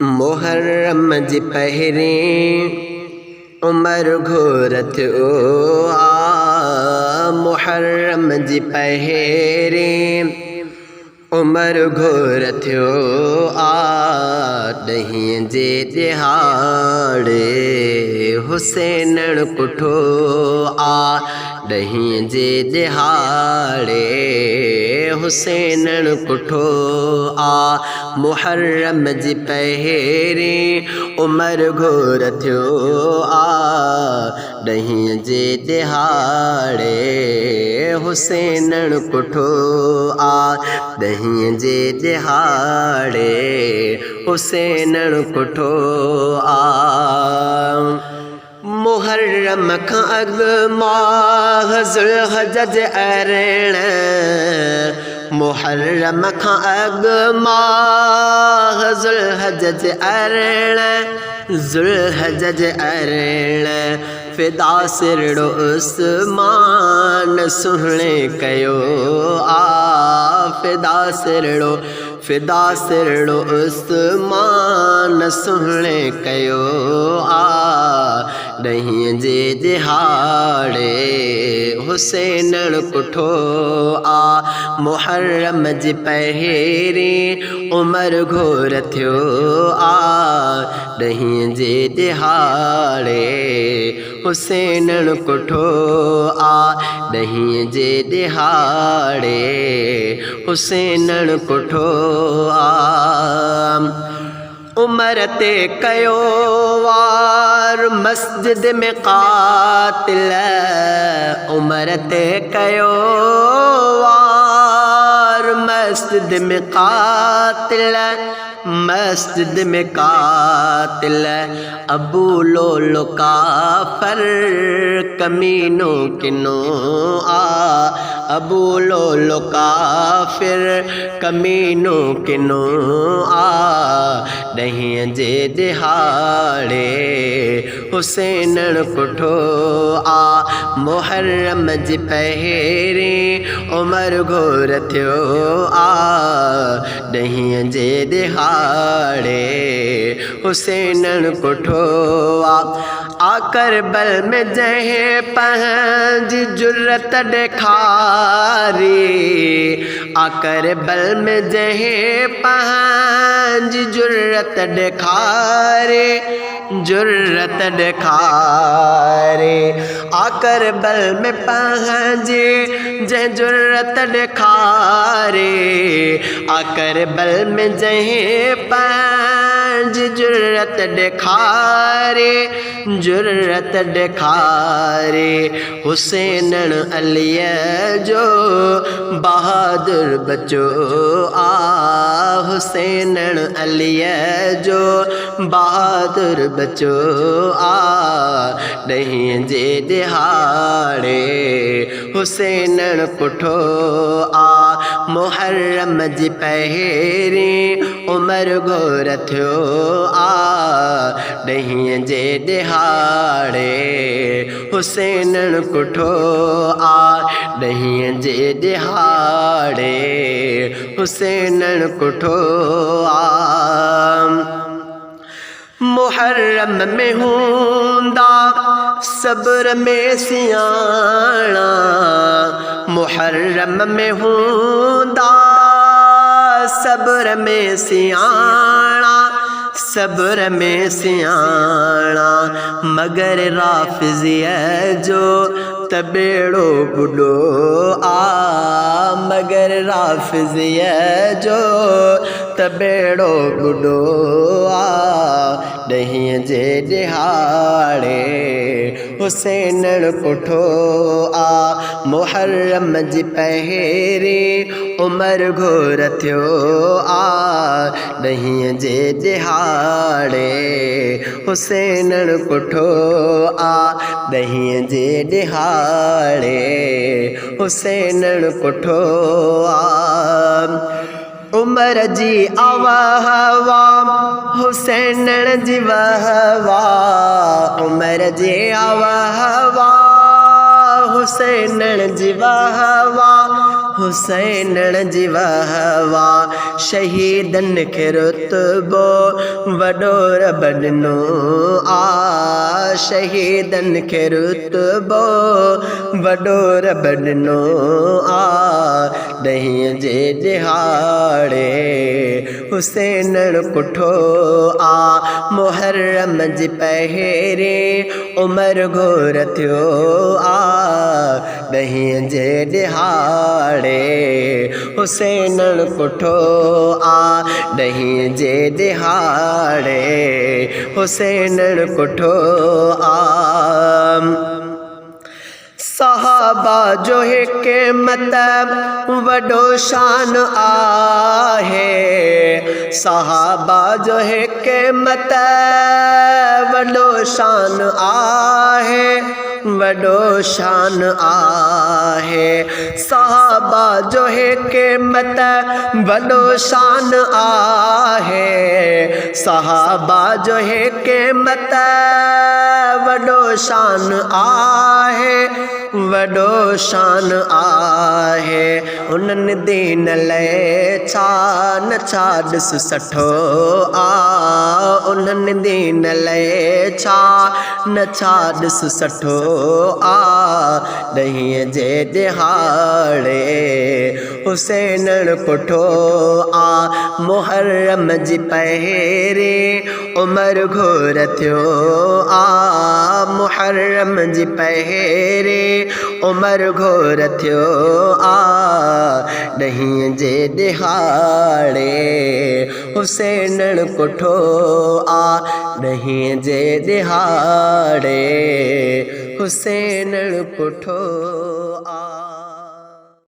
मुहर्रम जी पहिरीं उमर घोर थियो आ। मुहर्रम जी पहिरीं उमर घोर थियो आ। ॾहीं जे दिहाड़े हुसैन कुठो आ। ॾहीं जे दिहाड़े हुसैन कुठो आ। मुहर्रम जी पहिरीं उमर घोर थियो आ। ॾहीं जे दिहाड़े हुसैन कुठो आ। ॾहीं जे दिहाड़े हुसैन कुठो आ। मुहर्रम खां अॻु माह ज़ुल्हज अरिड़हं। मुहर्रम खां अॻु माह ज़ुल्हज अरिड़हं। ज़ुल्हज अरिड़हं फ़िदा सिरड़ो उस्मान सुहिणे कयो आ। फ़िदा सिरड़ो उस्मान सुहिणे कयो आ। ॾहीं जे दिहाड़े हुसैन कुठो आ। मुहर्रम जी पहिरीं उमर घोर थियो आ। ॾहीं जे दिहाड़े हुसैन कुठो आ। ॾहीं जे दिहाड़े हुसैन कुठो आ। उमर ते कयो वार मस्जिद में क़ातिल। उमर ते कयो वार मस्जिद में क़ातिल। मस्जिद में क़ातिल अबू लोलो काफ़र कमीनो किनो आ। अबू लोलो काफ़िर कमीनो किनो आ। ॾहीं जे दिहाड़े हुसैन कुठो आ। मुहर्रम जी पहिरीं उमर घोर थियो आ। ॾहीं जे दिहाड़े हुसैन कुठो आ। आ करबल में जंहिं पंहिंजी जुर्रत ॾेखारी। आ करबल में जंहिं पंहिंजी जुर्रत ॾेखारे। जुर्रत ॾेखारे आ करबल में पंहिंजी जंहिं जुर्रत ॾेखारे। आ करबल में जंहिं पंहिंजी जुर्रत ॾेखारे। जुर्रत ॾेखारे हुसैन अलीअ जो बहादुर बचो आ। हुसैन अलीअ जो बहादुर बचो आ। ॾहीं जे दिहाड़े हुसैन कुठो आ। मुहर्रम जी पहिरीं उमर घोर थियो आ। ॾहीं जे दिहाड़े हुसैन कुठो आ। ॾहीं जे दिहाड़े हुसैन कुठो आ। मुहर्रम में हूंदा सब्र में सियाणा। मुहर्रम में हूंदा सब्र में सियाणा। सब्र में सियाणा मगर राफ़िज़ीअ जो त बेड़ो बुॾो आ। मगर राफ़िज़ीअ जो त बेड़ो बुॾो आ। ॾहीं जे दिहाड़े हुसैन कुठो आ। मुहर्रम जी पहिरीं उमर घोर थियो आ। ॾहीं जे दिहाड़े हुसैन कुठो आ। ॾहीं जे दिहाड़े हुसैन कुठो आ। उमर जी आवहवा हुसैन जी वहवा। उमर जी आवहवा हुसैन जी वहवा। हुसैनण जी वहवा शहीदन खे रुतबो वॾो रब ॾिनो आ शहीदन खे रुतबो वॾो रब ॾिनो आ ॾहींअ जे दिहाड़े हुसैनण कुठो आ मुहर्रम जी पहिरें उमर घोर थियो आ ॾहींअ जे दिहाड़े हुसैनण कुठो आ ॾहींअ जे दिहाड़े हुसैनण कुठो आ सहाबा जो हिकमत वॾो शान आहे सहाबा जो हिकमत वॾो शान आहे वॾो शान आहे सहाबा जो हिकमत वॾो शान आहे सहाबा जो हिकमत वॾो शान आहे वॾो शान आहे उन्हनि दीन लाइ छा न छा ॾिस सठो आ उन्हनि दीन लाइ छा न छा ॾिस सठो आ ॾहींअ जे दिहाड़े हुसैनण कुठो आ मुहर्रम जी पहिरें उमर घोर थियो आ मुहर्रम जी पहिरें उमर घोर थियो आ ॾहींअ जे दिहाड़े हुसैनण कुठो आ ॾहींअ जे दिहाड़े हुसैनण कुठो आ।